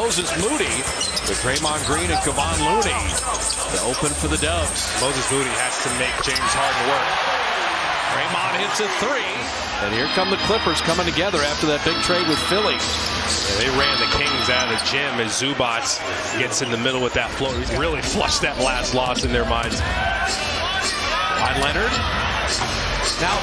Moses Moody with Draymond Green and Kevon Looney to open for the Dubs. Moses Moody has to make James Harden work. Draymond hits a three. And here come the Clippers coming together after that big trade with Philly. Yeah, they ran the Kings out of the gym as Zubac gets in the middle with that float. Really flushed that last loss in their minds. Kawhi Leonard. Now,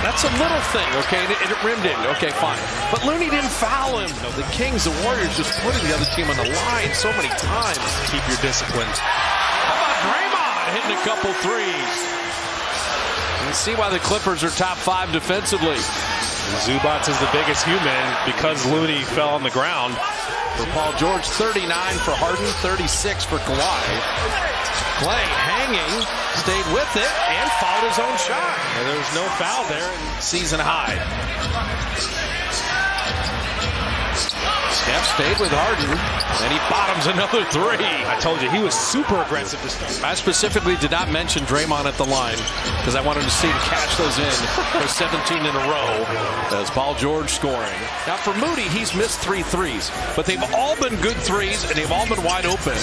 that's a little thing, okay? It rimmed in. Okay, fine. But Looney didn't foul him. No, the Kings, the Warriors just putting the other team on the line so many times. Keep your discipline. How about Draymond hitting a couple threes? You can see why the Clippers are top 5 defensively. Zubac is the biggest human because Looney fell on the ground. For Paul George, 39 for Harden, 36 for Kawhi. Clay hanging, stayed with it, and fouled his own shot. And there was no foul there. Season high. Steph stayed with Harden, and he bottoms another three. I told you, he was super aggressive to start. I specifically did not mention Draymond at the line because I wanted to see him catch those in for 17 in a row as Paul George scoring. Now for Moody, he's missed 3 threes, but they've all been good threes, and they've all been wide open.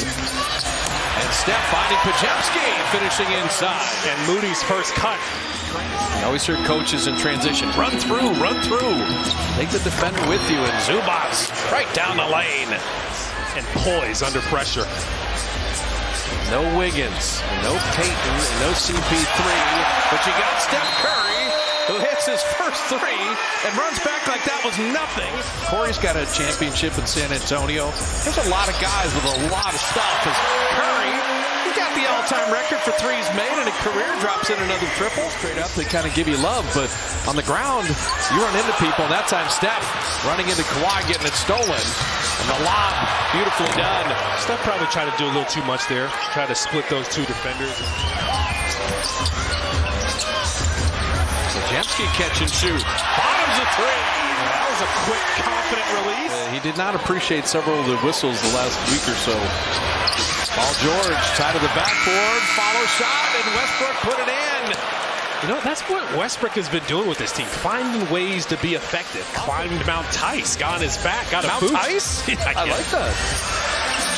And Steph finding Podziemski, finishing inside. And Moody's first cut. You always hear coaches in transition. Run through, run through. Take the defender with you, and Zubac right down the lane. And poise under pressure. No Wiggins, no Payton, no CP3, but you got Steph Curry, who hits his first three and runs back like that was nothing. Corey's got a championship in San Antonio. There's a lot of guys with a lot of stuff. As Curry, he got the all-time record for threes made in a career, drops in another triple. Straight up, they kind of give you love, but on the ground, you run into people. That time, Steph running into Kawhi, getting it stolen. And the lob, beautifully done. Steph probably tried to do a little too much there. Try to split those two defenders. Podziemski catch and shoot. Bottoms a three. That was a quick, confident release. He did not appreciate several of the whistles the last week or so. Paul George, side of the backboard, follow shot, and Westbrook put it in. You know, that's what Westbrook has been doing with this team, finding ways to be effective. Climbed Mount Tice, got on his back, got a Mount boost. Tice? I like that.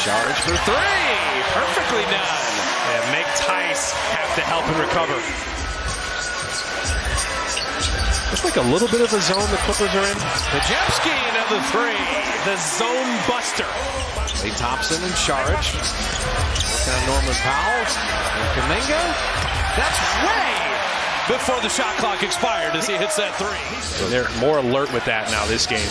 Charge for three. Perfectly done. And make Tice have to help him recover. Looks like a little bit of a zone the Clippers are in. Podziemski, another three. The zone buster. Klay Thompson and Saric. Working on Norman Powell. And Kuminga. That's way before the shot clock expired as he hits that three. So they're more alert with that now this game.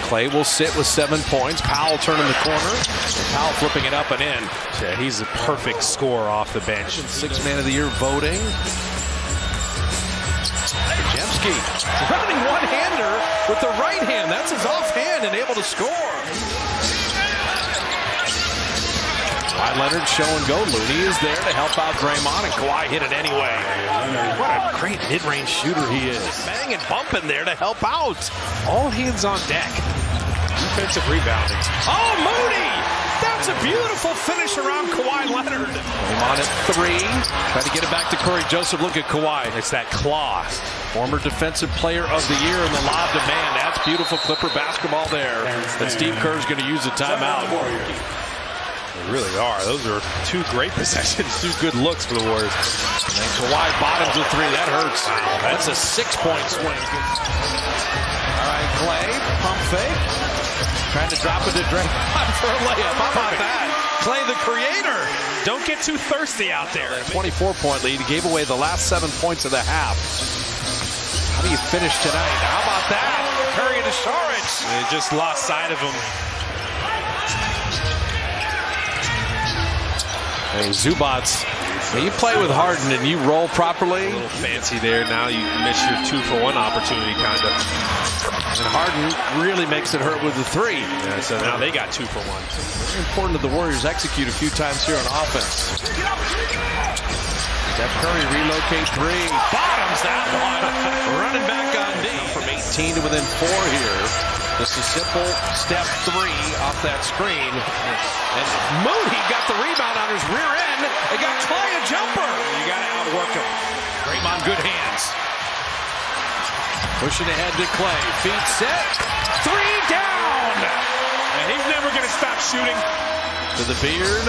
Klay will sit with 7 points. Powell turning the corner. And Powell flipping it up and in. Yeah, he's a perfect scorer off the bench. 6th man of the year voting. Podziemski running one-hander with the right hand. That's his offhand and able to score. Kawhi Leonard show and go. Looney is there to help out Draymond, and Kawhi hit it anyway. What a great mid-range shooter he is. Bang and bumping there to help out. All hands on deck. Defensive rebounding. Oh, Moody! That's a beautiful finish around Kawhi Leonard. Draymond at 3. Try to get it back to Corey Joseph. Look at Kawhi. It's that claw. Former defensive player of the year in the lob to man. That's beautiful Clipper basketball there. And Steve Kerr's going to use a timeout. They really are. Those are 2 great possessions, 2 good looks for the Warriors. And then Kawhi bottoms with 3. That hurts. That's a 6-point swing. All right, Klay, pump fake. Trying to drop it to Draymond for a layup. How about that? Klay, the creator. Don't get too thirsty out there. 24-point lead. He gave away the last 7 points of the half. How do you finish tonight? How about that? Curry to Saric. They just lost sight of him. Hey, Zubac, when you play with Harden and you roll properly. A little fancy there. Now you miss your 2-for-1 opportunity, kind of. And Harden really makes it hurt with the 3. Yeah, so now they got 2-for-1. Very important that the Warriors execute a few times here on offense. Steph Curry relocate 3. Bottoms that one. Running back on D. From 18 to within 4 here. Just a simple step 3 off that screen. And Moody got the rebound on his rear end. They got Klay a jumper. You got to outwork him. Draymond, good hands. Pushing ahead to Klay. Feet set. 3 down. And he's never going to stop shooting. To the beard.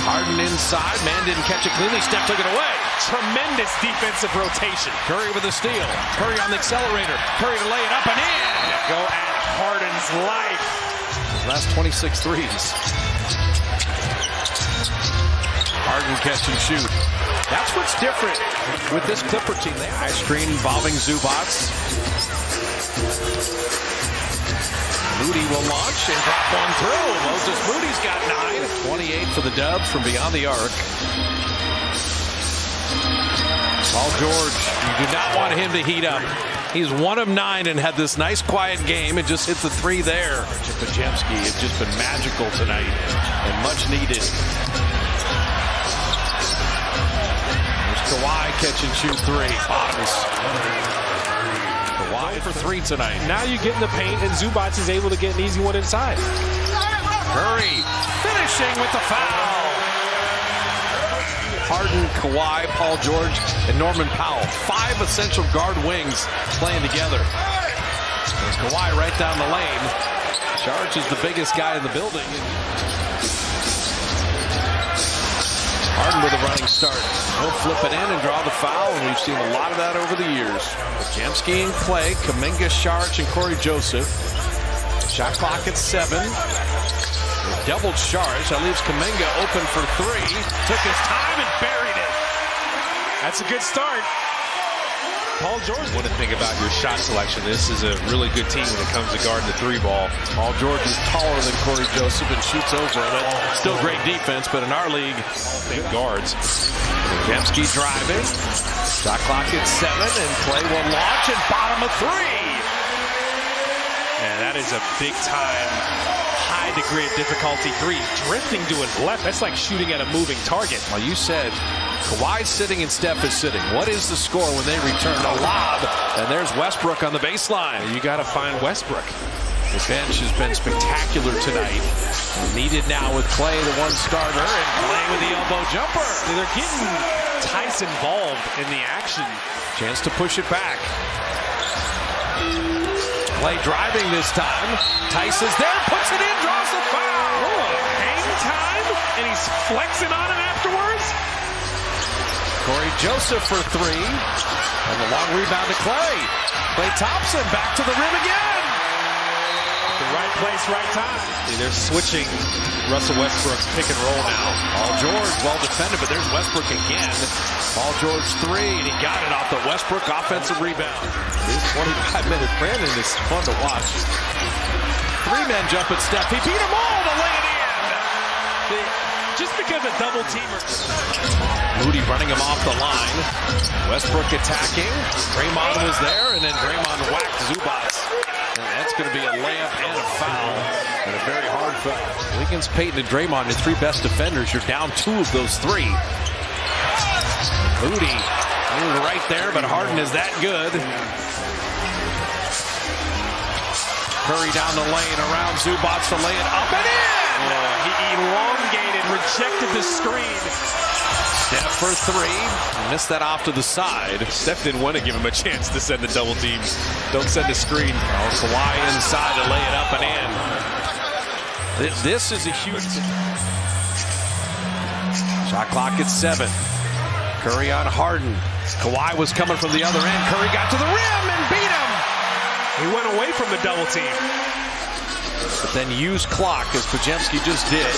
Harden inside. Man didn't catch it cleanly. Steph took it away. Tremendous defensive rotation. Curry with a steal. Curry on the accelerator. Curry to lay it up and in. Go at Harden's life. His last 26 threes. Harden catch and shoot. That's what's different with this Clipper team. The high screen involving Zubac. Moody will launch and drop one through. Moses Moody's got 9. 28 for the Dubs from beyond the arc. Paul George, you do not want him to heat up. He's 1 of 9 and had this nice quiet game and just hit the 3 there. Podziemski has just been magical tonight and much needed. Kawhi catch and shoot 3. Bottoms. Kawhi for 3 tonight. Now you get in the paint, and Zubac is able to get an easy one inside. Curry finishing with the foul. Harden, Kawhi, Paul George, and Norman Powell. 5 essential guard wings playing together. There's Kawhi right down the lane. Charge is the biggest guy in the building. Harden with a running start. He'll flip it in and draw the foul, and we've seen a lot of that over the years. Podziemski and Clay, Kuminga, Saric, and Corey Joseph. Shot clock at 7. They doubled Saric. That leaves Kuminga open for 3. Took his time and buried it. That's a good start. Paul George, what to think about your shot selection. This is a really good team when it comes to guarding the 3 ball. Paul George is taller than Corey Joseph and shoots over him. Still great defense, but in our league, big guards. Podziemski driving. Shot clock at 7, and Clay will launch and bottom of 3. And that is a big time, high degree of difficulty 3. Drifting to his left. That's like shooting at a moving target. Well, you said Kawhi's sitting and Steph is sitting. What is the score when they return? A lob. And there's Westbrook on the baseline. You got to find Westbrook. The bench has been spectacular tonight. Needed now with Clay, the 1 starter, and Clay with the elbow jumper. They're getting Tice involved in the action. Chance to push it back. Clay driving this time. Tice is there, puts it in, draws the foul. Oh, hang time, and he's flexing on him afterwards. Corey Joseph for 3. And the long rebound to Clay. Clay Thompson back to the rim again. The right place, right time. See, they're switching Russell Westbrook pick and roll now. Paul George well defended, but there's Westbrook again. Paul George 3, and he got it off the Westbrook offensive rebound. This 25-minute Brandon is fun to watch. 3 men jump at Steph. He beat them all to lay it in. Just because a double teamer. Moody running him off the line. Westbrook attacking. Draymond was there, and then Draymond whacked Zubac. And that's going to be a layup and a foul, and a very hard foul. Wiggins, Payton, and Draymond, your 3 best defenders. You're down 2 of those 3. Moody right there, but Harden is that good. Curry down the lane around Zubac to lay it up and in. He elongated, rejected the screen. Steph for 3. Missed that off to the side. Steph didn't want to give him a chance to send the double team. Don't send a screen. Oh, Kawhi inside to lay it up and in. This is a huge... Shot clock at 7. Curry on Harden. Kawhi was coming from the other end. Curry got to the rim and beat him. He went away from the double team. But then used clock as Podziemski just did.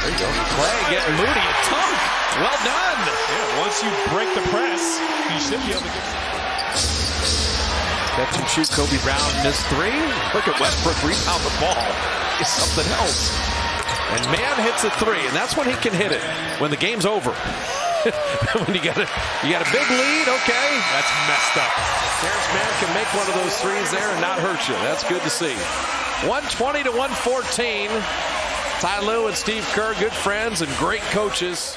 There you go. Clay getting Moody a tunk. Well done. Yeah, once you break the press, you should be able to get... Catch and shoot. Kobe Brown missed 3. Look at Westbrook rebound the ball. It's something else. And man hits a 3, and that's when he can hit it, when the game's over. When you got a big lead, okay. That's messed up. Terrence Mann can make one of those 3s there and not hurt you. That's good to see. 120 to 114. Ty Lue and Steve Kerr, good friends and great coaches.